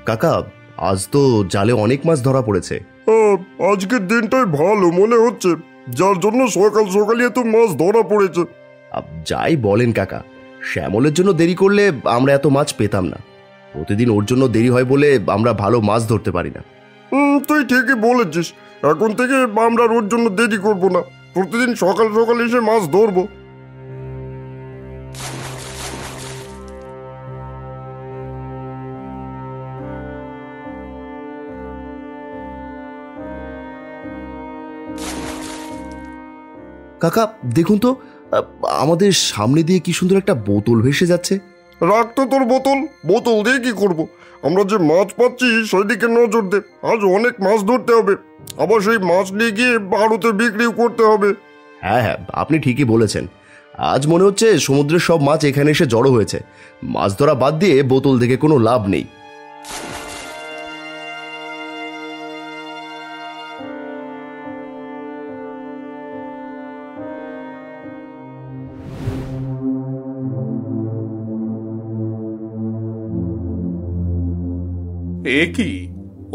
কাকা, আজ তো জালে অনেক মাছ ধরা পড়েছে। আজকের দিনটাই ভালো মনে হচ্ছে, যার জন্য সকাল সকালে এত মাছ ধরা পড়েছে। যাই বলেন কাকা, শ্যামলের জন্য দেরি করলে আমরা এত মাছ পেতাম না। প্রতিদিন ওর জন্য দেরি হয় বলে আমরা ভালো মাছ ধরতে পারি না। তুই ঠিকই বলেছিস, এখন থেকে আমরা ওর জন্য দেরি করব না, প্রতিদিন সকাল সকাল এসে মাছ ধরবো। কাকা দেখুন তো, আমাদের সামনে দিয়ে কি সুন্দর একটা বোতল ভেসে যাচ্ছে। রাখ তো তোর বোতল, বোতল দিয়ে কি করব? আমরা যে মাছ পাচ্ছি সেদিকে নজর দে, আজ অনেক মাছ ধরতে হবে, আবার সেই মাছ নিয়ে গিয়ে আড়তে বিক্রিও করতে হবে। হ্যাঁ হ্যাঁ, আপনি ঠিকই বলেছেন। আজ মনে হচ্ছে সমুদ্রের সব মাছ এখানে এসে জড়ো হয়েছে। মাছ ধরা বাদ দিয়ে বোতল দেখে কোনো লাভ নেই। এ কি,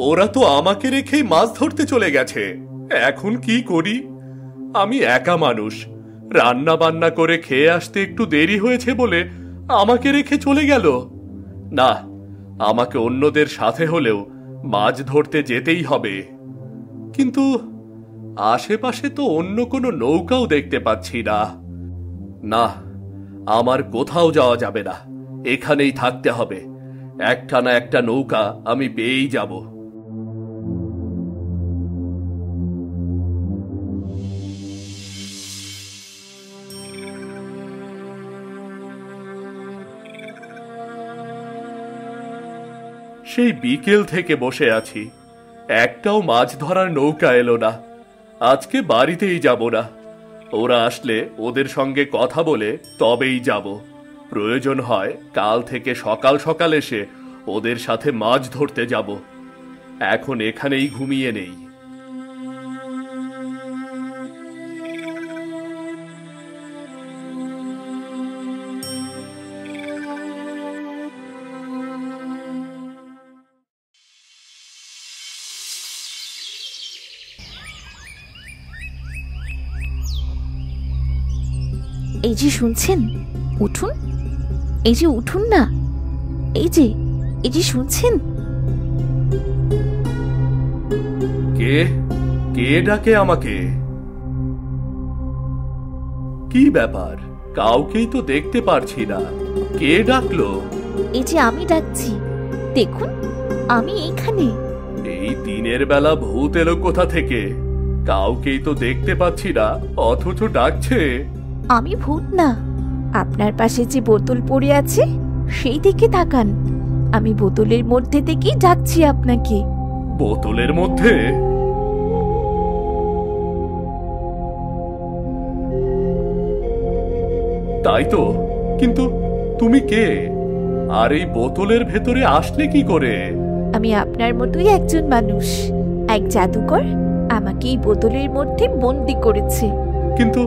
ওরা তো আমাকে রেখেই মাছ ধরতে চলে গেছে। এখন কি করি? আমি একা মানুষ, রান্না বান্না করে খেয়ে আসতে একটু দেরি হয়েছে বলে আমাকে রেখে চলে গেল। না, আমাকে অন্যদের সাথে হলেও মাছ ধরতে যেতেই হবে। কিন্তু আশেপাশে তো অন্য কোনো নৌকাও দেখতে পাচ্ছি না। না, আমার কোথাও যাওয়া যাবে না, এখানেই থাকতে হবে। একটা না একটা নৌকা আমি পেয়েই যাব। সেই বিকেল থেকে বসে আছি, একটাও মাছ ধরার নৌকা এলো না। আজকে বাড়িতেই যাব না, ওরা আসলে ওদের সঙ্গে কথা বলে তবেই যাব। প্রয়োজন হয় কাল থেকে সকাল সকাল এসে ওদের সাথে মাছ ধরতে যাব। এখন এখানেই ঘুমিয়ে নেই। এই যে শুনছেন, উঠুন, এই যে উঠুন না, এই যে শুনছেন। কে কে ডাকে আমাকে? কি ব্যাপার? কাউকেই তো দেখতে পারছি না, কে ডাকলো? এই যে আমি ডাকছি, দেখুন আমি এখানে। এই দিনের বেলা ভূত এলো কোথা থেকে? কাউকেই তো দেখতে পাচ্ছি না, অথচ ডাকছে। আমি ভূত না, আপনার পাশে যে বোতল পড়ে আছে সেই দিকে তাকান। আমি বোতলের মধ্যে থেকেই ডাকছি আপনাকে। বোতলের মধ্যে? তাই তো, কিন্তু তুমি কে? আর এই বোতলের ভেতরে আসলে কি করে? আমি আপনার মতোই একজন মানুষ। এক জাদুকর আমাকে এই বোতলের মধ্যে বন্দি করেছে। কিন্তু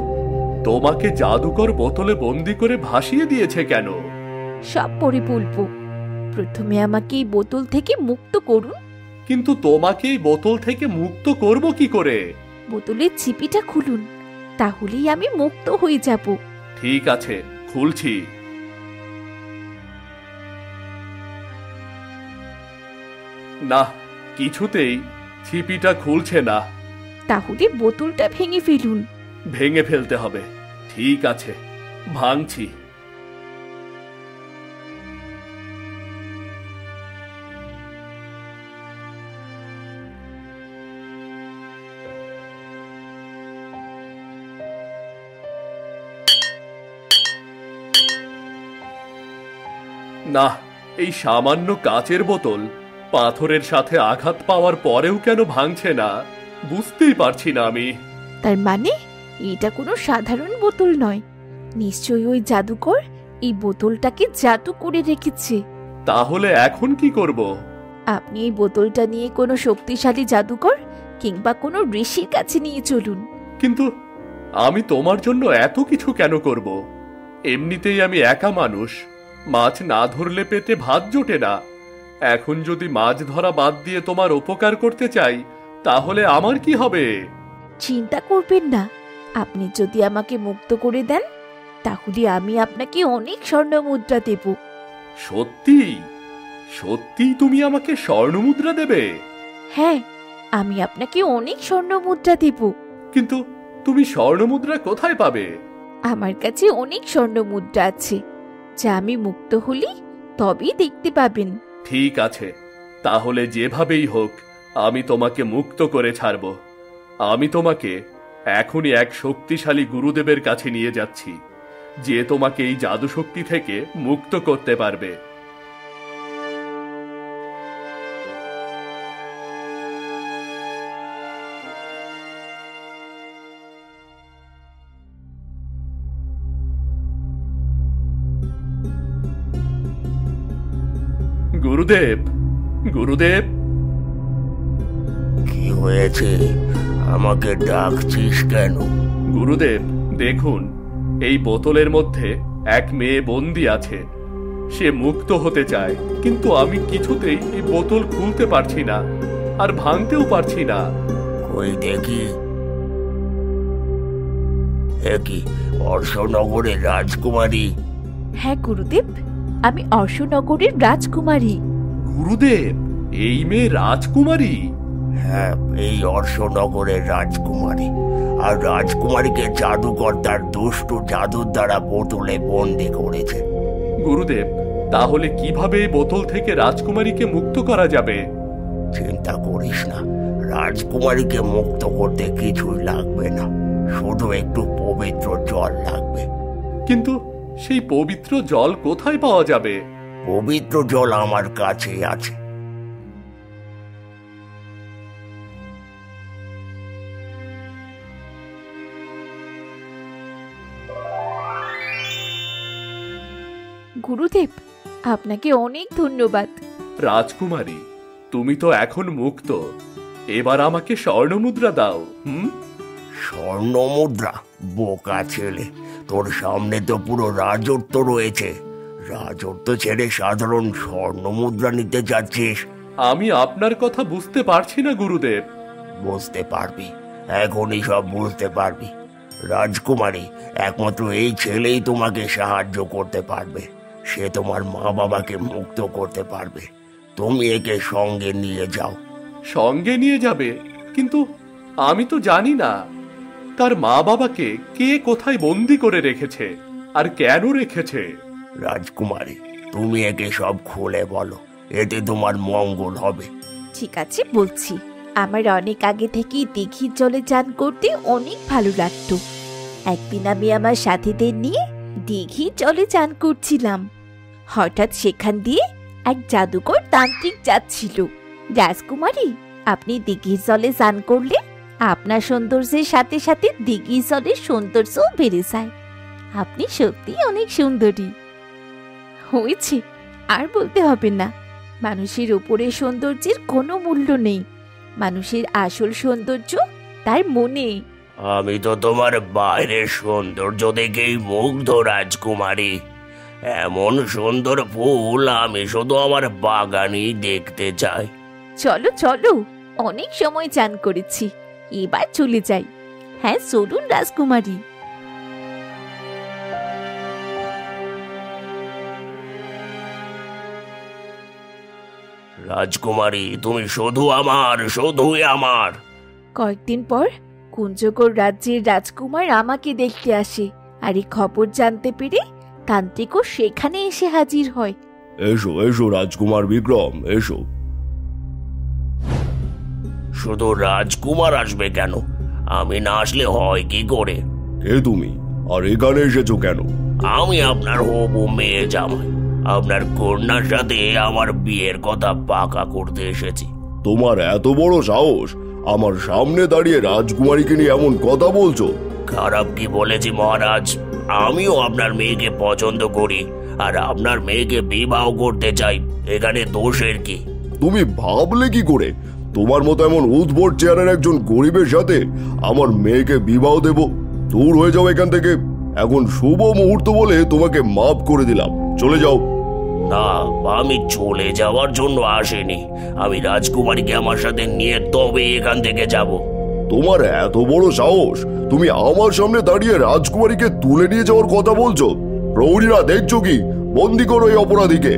তোমাকে জাদুকর বোতলে বন্দি করে ভাসিয়ে দিয়েছে কেন? সব পরে বলবো, প্রথমে আমাকে এই বোতল থেকে মুক্ত করুন। কিন্তু তোমাকে এই বোতল থেকে মুক্ত করব কি করে? বোতলের ছিপিটা খুলুন, তাহলেই আমি মুক্ত হয়ে যাব। ঠিক আছে, খুলছি। না, কিছুতেই ছিপিটা খুলছে না। তাহলে বোতলটা ভেঙে ফেলুন। ভেঙে ফেলতে হবে, ঠিক আছে, ভাঙছি। না, এই সামান্য কাচের বোতল পাথরের সাথে আঘাত পাওয়ার পরেও কেন ভাঙছে না বুঝতেই পারছি না আমি। তার মানে এটা কোনো সাধারণ বোতল নয়, নিশ্চয়ই ওই জাদুকর এই বোতলটাকে জাদু করে রেখেছে। তাহলে এখন কি করব? আপনি এই বোতলটা নিয়ে কোনো শক্তিশালী জাদুকর কিংবা কোনো ঋষির কাছে নিয়ে চলুন। কিন্তু আমি তোমার জন্য এত কিছু কেন করব? এমনিতেই আমি একা মানুষ, মাছ না ধরলে পেটে ভাত জোটে না। এখন যদি মাছ ধরা বাদ দিয়ে তোমার উপকার করতে চাই তাহলে আমার কি হবে? চিন্তা করবেন না, আপনি যদি আমাকে মুক্ত করে দেন তাহলে আমি আপনাকে অনেক স্বর্ণ মুদ্রা দেব। সত্যি? সত্যি তুমি আমাকে স্বর্ণমুদ্রা দেবে? হ্যাঁ, আমি আপনাকে অনেক স্বর্ণ মুদ্রা দেব। কিন্তু তুমি স্বর্ণমুদ্রা কোথায় পাবে? আমার কাছে অনেক স্বর্ণ মুদ্রা আছে, যা আমি মুক্ত হলি তবেই দেখতে পাবেন। ঠিক আছে, তাহলে যেভাবেই হোক আমি তোমাকে মুক্ত করে ছাড়ব। আমি তোমাকে এখনই এক শক্তিশালী গুরুদেবের কাছে নিয়ে যাচ্ছি, যে তোমাকে এই জাদু শক্তি থেকে মুক্ত করতে পারবে। গুরুদেব, গুরুদেব। কি হয়েছে? আমাকে ডাকছিস কেন? গুরুদেব দেখুন, এই বোতলের মধ্যে এক মেয়ে বন্দি আছে। সে মুক্ত হতে চায়, কিন্তু আমি কিছুতেই এই বোতল খুলতে পারছি না, আর ভাঙতেও পারছি না। কই দেখি। কি অর্শনগরের রাজকুমারী? হ্যাঁ গুরুদেব, আমি অর্শনগরের রাজকুমারী। গুরুদেব, এই মেয়ে রাজকুমারী? হ্যাঁ, এই অর্শনগরের রাজকুমারী। আর রাজকুমারীকে জাদুকর তার দুষ্টু জাদুর দ্বারা বোতলে বন্দি করেছে। গুরুদেব, তাহলে কিভাবে এই বোতল থেকে রাজকুমারীকে মুক্ত করা যাবে? চিন্তা করিস না, রাজকুমারীকে মুক্ত করতে কিছুই লাগবে না, শুধু একটু পবিত্র জল লাগবে। কিন্তু সেই পবিত্র জল কোথায় পাওয়া যাবে? পবিত্র জল আমার কাছেই আছে। গুরুদেব, আপনাকে অনেক ধন্যবাদ। রাজকুমারী, তুমি তো এখন মুক্ত, এবার আমাকে স্বর্ণমুদ্রা দাও। স্বর্ণ মুদ্রা? বোকা ছেলে, তোর সামনে তো পুরো রাজত্ব রয়েছে। রাজত্ব ছেড়ে সাধারণ স্বর্ণ মুদ্রা নিতে যাচ্ছিস? আমি আপনার কথা বুঝতে পারছি না গুরুদেব। বুঝতে পারবি, এখনই সব বুঝতে পারবি। রাজকুমারী, একমাত্র এই ছেলেই তোমাকে সাহায্য করতে পারবে। সে তোমার মা বাবাকে মুক্ত করতে পারবে। তুমি একে সঙ্গে নিয়ে যাও। সঙ্গে নিয়ে যাবে? কিন্তু আমি তো জানি না তার মা বাবাকে কে কোথায় বন্দি করে রেখেছে, আর কেন রেখেছে। রাজকুমারী, তুমি একে সব খুলে বলো, এতে তোমার মঙ্গল হবে। ঠিক আছে, বলছি। আমার অনেক আগে থেকেই দিঘির জলে চান করতে অনেক ভালো লাগতো। একদিন আমি আমার সাথীদের নিয়ে দিঘির জলে চান করছিলাম। হঠাৎ সেখান দিয়ে এক জাদুকর তান্ত্রিক যাচ্ছিল। রাজকুমারী, আপনি দিঘির জলে চান করলে আপনার সৌন্দর্যের সাথে সাথে দিঘির জলের সৌন্দর্যও বেড়ে যায়। আপনি সত্যি অনেক সুন্দরী। হয়েছে, আর বলতে হবে না। মানুষের উপরে সৌন্দর্যের কোনো মূল্য নেই, মানুষের আসল সৌন্দর্য তার মনে। আমি তো তোমার বাইরের সৌন্দর্য দেখেই মুগ্ধ রাজকুমারী। এমন সুন্দর ফুল আমি শুধু আমার বাগানেই দেখতে চাই। চলো চলো, অনেক সময় চান করেছি, এবার চলে যাই। হ্যাঁ চলুন রাজকুমারী। রাজকুমারী, তুমি শুধু আমার, শুধুই আমার। কয়েকদিন পর কুঞ্জকর রাজ্যের রাজকুমার আমাকে দেখতে আসে, আর এই খবর জানতে পেরে তান্ত্রিকও সেখানে এসে হাজির হয়। এসো এসো রাজকুমার বিক্রম, এসো। শুধু রাজকুমার আসবে কেন? আমি না আসলে হয় কি করে? কে তুমি, আর এখানে এসেছো কেন? আমি আপনার হবু মেয়ে জামাই। আপনার কন্যার সাথে আমার বিয়ের কথা পাকা করতে এসেছি। তোমার এত বড় সাহস, আমার সামনে দাঁড়িয়ে রাজকুমারীকে নিয়ে এমন কথা বলছো? খারাপ কি বলেছি মহারাজ? আমিও আপনার মেয়েকে পছন্দ করি, আর আপনার মেয়েকে বিবাহ করতে চাই। এখানে দোষের কি? তুমি ভাবলে কি করে তোমার মতো এমন উদ্ভট চেহারার একজন গরিবের সাথে আমার মেয়েকে বিবাহ দেব? দূর হয়ে যাও এখান থেকে। এখন শুভ মুহূর্ত বলে তোমাকে মাফ করে দিলাম, চলে যাও। না, আমি চলে যাওয়ার জন্য আসিনি। আমি রাজকুমারীকে আমার সাথে নিয়ে তবে এখান থেকে যাব। তোমার এত বড় সাহস, তুমি আমার সামনে দাঁড়িয়ে রাজকুমারীকে তুলে নিয়ে যাওয়ার কথা বলছো? প্রহরীরা দেখছো কি? বন্দি করো এই অপরাধীকে।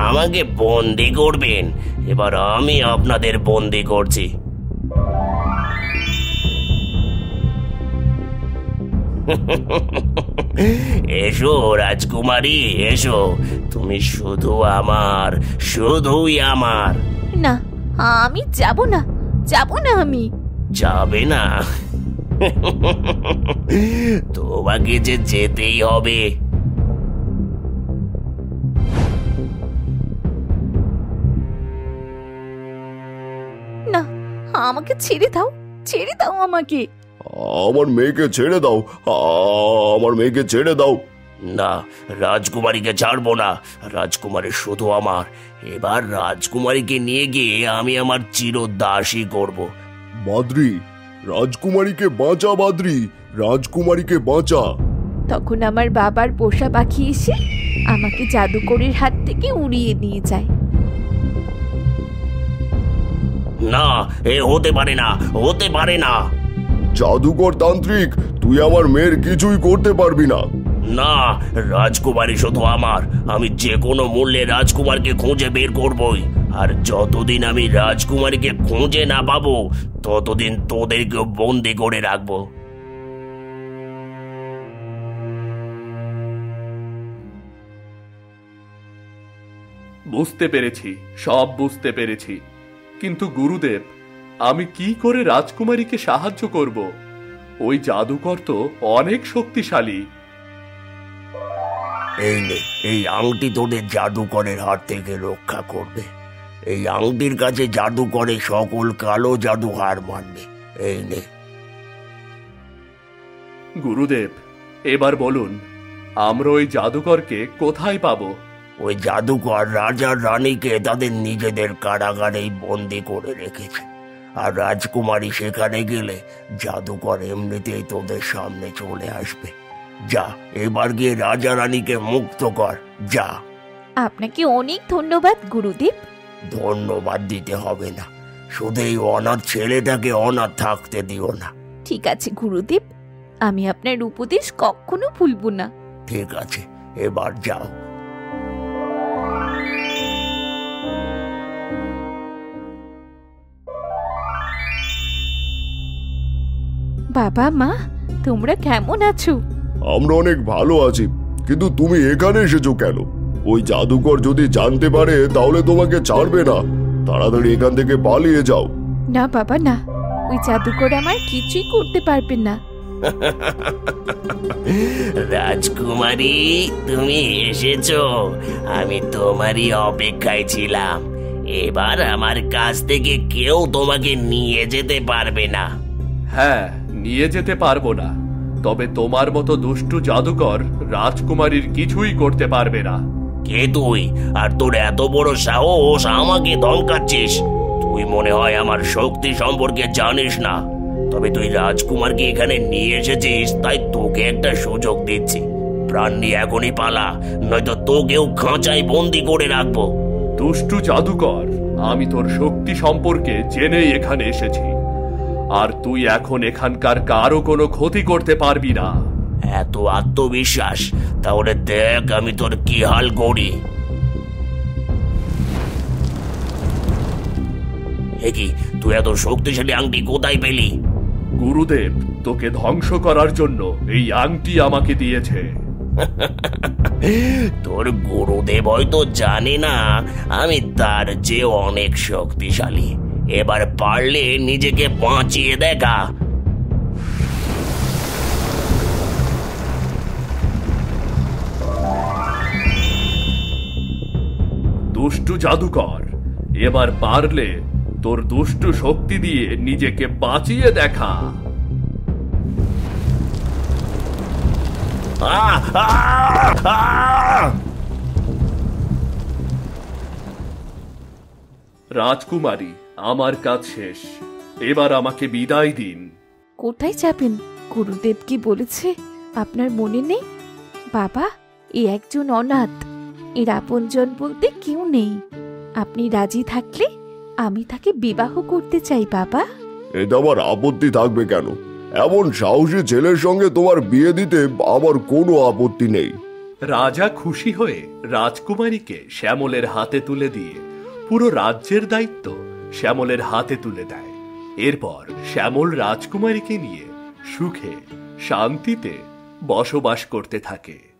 আমাকে বন্দি করবেন? এবার আমি আপনাদের বন্দি করছি। এসো রাজকুমারী, এসো। তুমি শুধু আমার, শুধুই আমার। না, আমি যাব না, যাব না আমি। যাবে না? তোমাকে যে যেতেই হবে। না, আমাকে ছেড়ে দাও, ছেড়ে দাও আমাকে। আমার মেয়েকে ছেড়ে দাও, আমার মেয়েকে ছেড়ে দাও। না, রাজকুমারীকে ছাড়বো না। রাজকুমারী শুধু আমার। এবার রাজকুমারীকে নিয়ে গিয়ে আমি আমার চিরদাসী করব। বাদ্রি, রাজকুমারীকে বাঁচা বাদ্রি, রাজকুমারীকে বাঁচা। তখন আমার বাবার পোষা পাখি এসে আমাকে জাদুকরের হাত থেকে উড়িয়ে নিয়ে যায়। না, এ হতে পারে না, হতে পারে না। জাদুকর তান্ত্রিক, তুই আমার মেয়ের কিছুই করতে পারবি না। না, রাজকুমারী শুধু আমার। আমি যে কোনো মূল্যে রাজকুমারকে খুঁজে বের করবই। আর যতদিন আমি রাজকুমারীকে খুঁজে না পাবো, ততদিন তোদেরকেও বন্দি করে রাখবো। বুঝতে পেরেছি, সব বুঝতে পেরেছি। কিন্তু গুরুদেব, আমি কি করে রাজকুমারীকে সাহায্য করব? ওই জাদুকর তো অনেক শক্তিশালী। এই নে, এই আংটি তোদের জাদুকরের হাত থেকে রক্ষা করবে। এই আংটির কাছে জাদুকরে সকল কালো জাদু হার মানবে। এই নে। গুরুদেব, এবার বলুন, আমরা ওই জাদুকরকে কোথায় পাবো? ওই জাদুকর রাজার রানীকে তাদের নিজেদের কারাগারেই বন্দি করে রেখেছে। আর রাজকুমারী সেখানে গেলে জাদুকর এমনিতেই তোদের সামনে চলে আসবে। যা, এবার গিয়ে রাজা রানীকে মুক্ত কর, যা। আপনাকে অনেক ধন্যবাদ গুরুদেব। ধন্যবাদ দিতে হবে না, শুধু এই অনাথ ছেলেটাকে অনাথ থাকতে দিও না। ঠিক আছে গুরুদেব, আমি আপনার উপদেশ কখনো ভুলব না। ঠিক আছে, এবার যাও। বাবা মা, তোমরা কেমন আছো? আমরা অনেক ভালো আছি, কিন্তু তুমি এখানে এসেছো কেন? ওই জাদুকর যদি জানতে পারে তাহলে তোমাকে ছাড়বে না। তাড়াতাড়ি এখান থেকে পালিয়ে যাও। না বাবা না, ওই জাদুকর আমার কিছুই করতে পারবে না। রাজকুমারী, তুমি এসেছো। আমি তোমারই অপেক্ষায় ছিলাম। এবার আমার কাছ থেকে কেউ তোমাকে নিয়ে যেতে পারবে না। হ্যাঁ, নিয়ে যেতে পারবো না, তবে তোমার মতো দুষ্টু জাদুকর রাজকুমারীর কিছুই করতে পারবে না। কে তুই? আর তোর এত বড় সাহস আমাকে ধমকাচ্ছিস? তুই মনে হয় আমার শক্তি সম্পর্কে জানিস না। তবে তুই রাজকুমারকে এখানে নিয়ে এসেছিস, তাই তোকে একটা সুযোগ দিচ্ছি। প্রাণ নিয়ে এখনই পালা, নয়তো তোকেও খাঁচায় বন্দি করে রাখবো। দুষ্টু জাদুকর, আমি তোর শক্তি সম্পর্কে জেনেই এখানে এসেছি, আর তুই এখন এখানকার কারো কোনো ক্ষতি করতে পারবি না। এত আত্মবিশ্বাস? তাহলে দেখ আমি তোর কি হাল করি। কি, তুই এত শক্তিশালী আংটি কোথায় পেলি? গুরুদেব তোকে ধ্বংস করার জন্য এই আংটি আমাকে দিয়েছে। তোর গুরুদেব হয়তো জানে না আমি তার চেয়ে অনেক শক্তিশালী। এবার পারলে নিজেকে বাঁচিয়ে দেখা। দুষ্টু জাদুকর, এবার পারলে তোর দুষ্টু শক্তি দিয়ে নিজেকে বাঁচিয়ে দেখা। আহ! আহ! আহ! রাজকুমারী, আমার কাজ শেষ, এবার আমাকে বিদায় দিন। কোথায় যাবেন? গুরুদেব কি বলেছে আপনার মনে নেই? বাবা, এ একজন অনাথ, এর আপনজন বলতে কেউ নেই। আপনি রাজি থাকলে আমি তাকে বিবাহ করতে চাই বাবা। এতে আবার আপত্তি থাকবে কেন? এমন সাহসী ছেলের সঙ্গে তোমার বিয়ে দিতে আমার কোনো আপত্তি নেই। রাজা খুশি হয়ে রাজকুমারীকে শ্যামলের হাতে তুলে দিয়ে পুরো রাজ্যের দায়িত্ব শ্যামলের হাতে তুলে দেয়। এরপর শ্যামল রাজকুমারীকে নিয়ে সুখে শান্তিতে বসবাস করতে থাকে।